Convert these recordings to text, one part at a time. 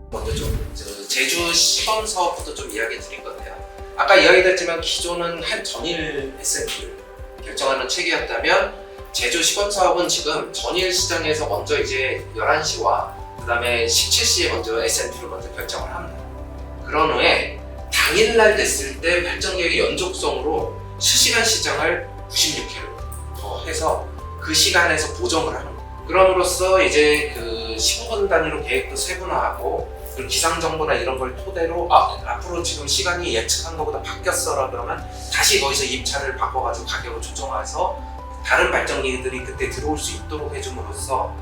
먼저 제주 시범 사업부터 좀 이야기 드릴 건데요. 아까 이야기했지만 기존은 한 전일 SMP를 결정하는 체계였다면 제주 시범 사업은 지금 전일 시장에서 먼저 이제 11시와 그 다음에 17시에 먼저 SMP를 먼저 결정을 합니다. 그런 후에 당일날 됐을 때 발전계획의 연속성으로 실시간 시장을 96회로 더 해서 그 시간에서 보정을 하는 거예요. 그럼으로써 이제 그 15분 단위로 계획도 세분화하고 그리고 기상 정보나 이런 걸 토대로 앞으로 지금 시간이 예측한 것보다 바뀌었어라 그러면 다시 거기서 입차를 바꿔가지고 가격을 조정해서 다른 발전기들이 그때 들어올 수 있도록 해줌으로써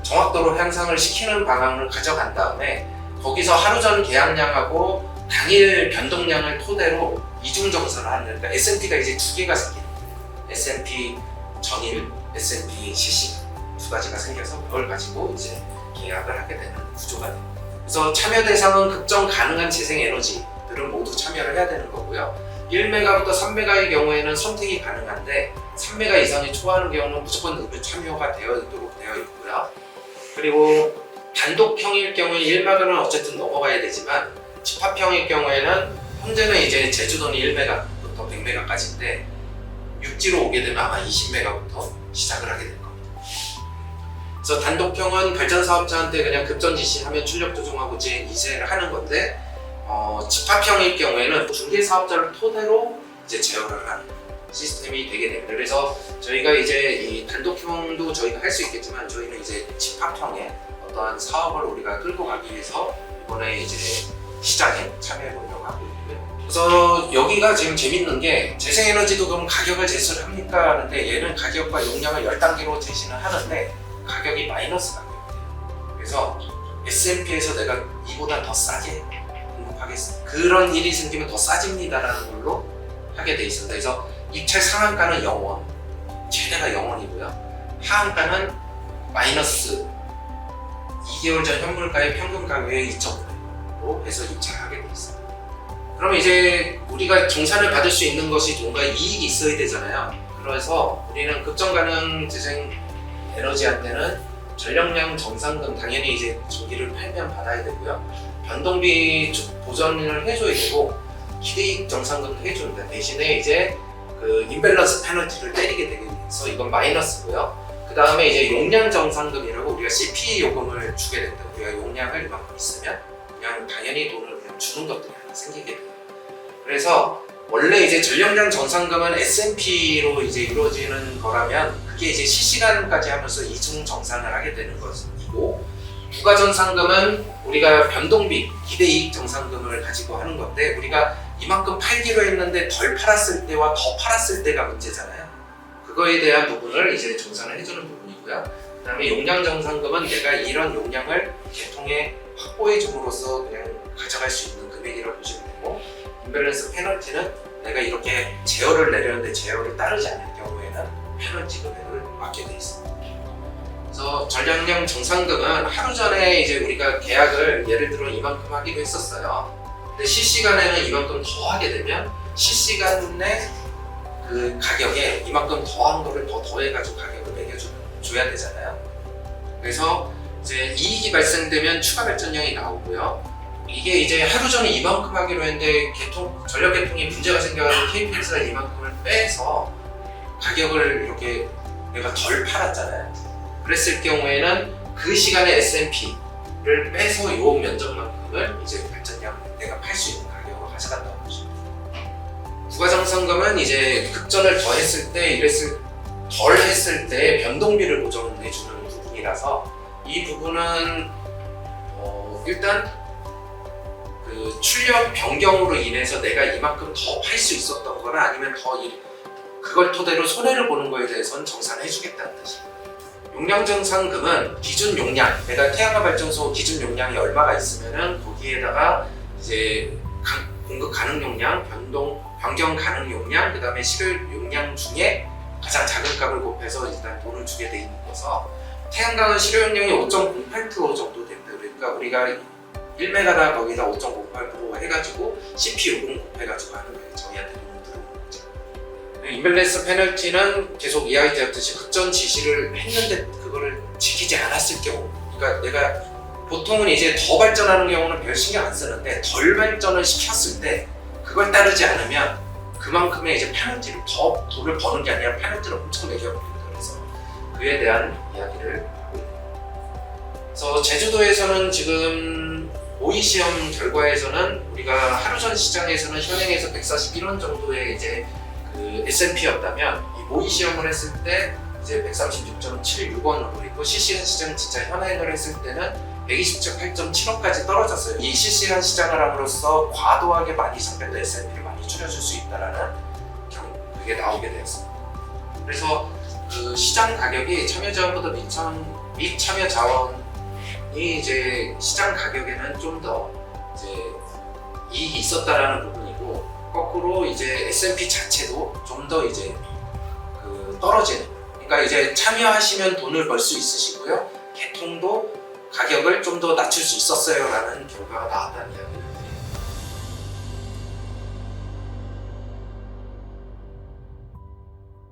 정확도로 향상을 시키는 방향을 가져간 다음에 거기서 하루 전 계약량하고 당일 변동량을 토대로 이중 정산을 하는, 그러니까 S&P가 이제 두 개가 생기는 거예요. S&P 전일, S&P 실시간 두 가지가 생겨서 그걸 가지고 이제 계약을 하게 되는 구조가 됩니다. 그래서 참여 대상은 급정 가능한 재생에너지들은 모두 참여를 해야 되는 거고요. 1메가부터 3메가의 경우에는 선택이 가능한데 3메가 이상이 초과하는 경우는 무조건 참여가 되어 있도록 되어 있고요. 그리고 단독형일 경우에 1메가는 어쨌든 넘어가야 되지만 집합형일 경우에는 현재는 이제 제주도는 1메가부터 100메가까지인데 육지로 오게 되면 아마 20메가부터 시작을 하게 될 겁니다. 그래서 단독형은 발전사업자한테 그냥 급전 지시하면 출력 조정하고 이제를 하는 건데 집합형일 경우에는 중개사업자를 토대로 이제 제어를 하는 시스템이 되게 됩니다. 그래서 저희가 이제 이 단독형도 저희가 할 수 있겠지만 저희는 이제 집합형의 어떠한 사업을 우리가 끌고 가기 위해서 이번에 이제 시장에 참여해 보려고 하고 있고요. 그래서 여기가 지금 재밌는 게 재생에너지도 그럼 가격을 제시를 합니까 하는데 얘는 가격과 용량을 10단계로 제시는 하는데 가격이 마이너스 가격이에요. 그래서 S&P에서 내가 이보다 더 싸게 공급하겠습니다. 그런 일이 생기면 더 싸집니다라는 걸로 하게 돼 있습니다. 그래서 입찰 상한가는 0원, 최대가 0원이고요. 하한가는 마이너스 2개월 전 현물가의 평균 가격의 2.5로 해서 입찰하게 돼 있습니다. 그러면 이제 우리가 정산을 받을 수 있는 것이 뭔가 이익이 있어야 되잖아요. 그래서 우리는 급정 가능 재생 에너지한테는 전력량 정산금 당연히 이제 전기를 팔면 받아야 되고요. 변동비 보전을 해줘야 되고 기대이익 정산금도 해줍니다. 대신에 이제 그 임밸런스 페널티를 때리게 되면서 이건 마이너스고요. 그 다음에 이제 용량 정산금이라고 우리가 CP 요금을 주게 된다. 우리가 용량을 이만큼 있으면 그냥 당연히 돈을 그냥 주는 것들이 하나 생기게 돼요. 그래서 원래 이제 전력량 정산금은 S&P로 이제 이루어지는 거라면 그게 이제 실시간까지 하면서 이중 정산을 하게 되는 것이고 부가전산금은 우리가 변동비, 기대이익 정산금을 가지고 하는 건데 우리가 이만큼 팔기로 했는데 덜 팔았을 때와 더 팔았을 때가 문제잖아요. 그거에 대한 부분을 이제 정산을 해주는 부분이고요. 그 다음에 용량 정산금은 내가 이런 용량을 계통에 확보해 줌으로써 그냥 가져갈 수 있는 금액이라고 보시면 되고 임밸런스 페널티는 내가 이렇게 제어를 내렸는데 제어를 따르지 않을 경우에는 페널티 금액을 받게 돼 있습니다. 그래서 전력량 정산금은 하루 전에 이제 우리가 계약을 예를 들어 이만큼 하기로 했었어요. 근데 실시간에는 이만큼 더 하게 되면 실시간에 그 가격에 이만큼 더한 거를 더 더해가지고 가격을 매겨줘야 되잖아요. 그래서 이제 이익이 발생되면 추가 발전량이 나오고요. 이게 이제 하루 전에 이만큼 하기로 했는데 전력 계통이 문제가 생겨서 KPX가 이만큼을 빼서 가격을 이렇게 내가 덜 팔았잖아요. 그랬을 경우에는 그 시간에 S&P를 빼서 요 면적만큼을 이제 발전량 내가 팔 수 있는 가격으로 가져간다고 보시면 돼요. 부가정산금은 이제 급전을 더 했을 때 덜 했을 때 변동비를 보전해주는 부분이라서 이 부분은 일단 그 출력 변경으로 인해서 내가 이만큼 더 팔 수 있었던 거나 아니면 그걸 토대로 손해를 보는 거에 대해서는 정산해 주겠다는 뜻이에요. 용량 정산금은 기준 용량, 내가 태양광 발전소 기준 용량이 얼마가 있으면은 거기에다가 이제 공급 가능 용량, 변경 가능 용량, 그 다음에 실효 용량 중에 가장 작은 값을 곱해서 일단 돈을 주게 돼 있는 거서 태양광은 실효 용량이 5.08% 정도 됩니다. 그러니까 우리가 1메가다 거기다 5.58% 해가지고 CP 요금 곱해가지고 하는 거예요. 저희한테 돈을 들어오는 거죠. 임밸런스 페널티는 계속 이야기되었듯이 급전 지시를 했는데 그거를 지키지 않았을 경우, 그러니까 내가 보통은 이제 더 발전하는 경우는 별 신경 안 쓰는데 덜 발전을 시켰을 때 그걸 따르지 않으면 그만큼의 이제 페널티를 더 돈을 버는 게 아니라 페널티를 엄청 매겨버립니다. 그래서 그에 대한 이야기를 하고 있습니다. 그래서 제주도에서는 지금 모의 시험 결과에서는 우리가 하루 전 시장에서는 현행에서 141원 정도의 이제 그 S&P였다면 이 모의 시험을 했을 때 이제 136.76원으로 있고 실시간 시장 진짜 현행을 했을 때는 128.7원까지 떨어졌어요. 이 실시간 시장을 함으로써 과도하게 많이 잡혔던 S&P를 많이 줄여줄 수 있다라는 그게 나오게 되었습니다. 그래서 그 시장 가격이 참여자원보다 및 참여자원이 이제 시장 가격에는 좀 더 이제 이익이 있었다라는 부분이고 거꾸로 이제 S&P 자체도 좀 더 이제 그 떨어지는. 그러니까 이제 참여하시면 돈을 벌 수 있으시고요. 개통도 가격을 좀 더 낮출 수 있었어요 라는 결과가 나왔다는 이야기를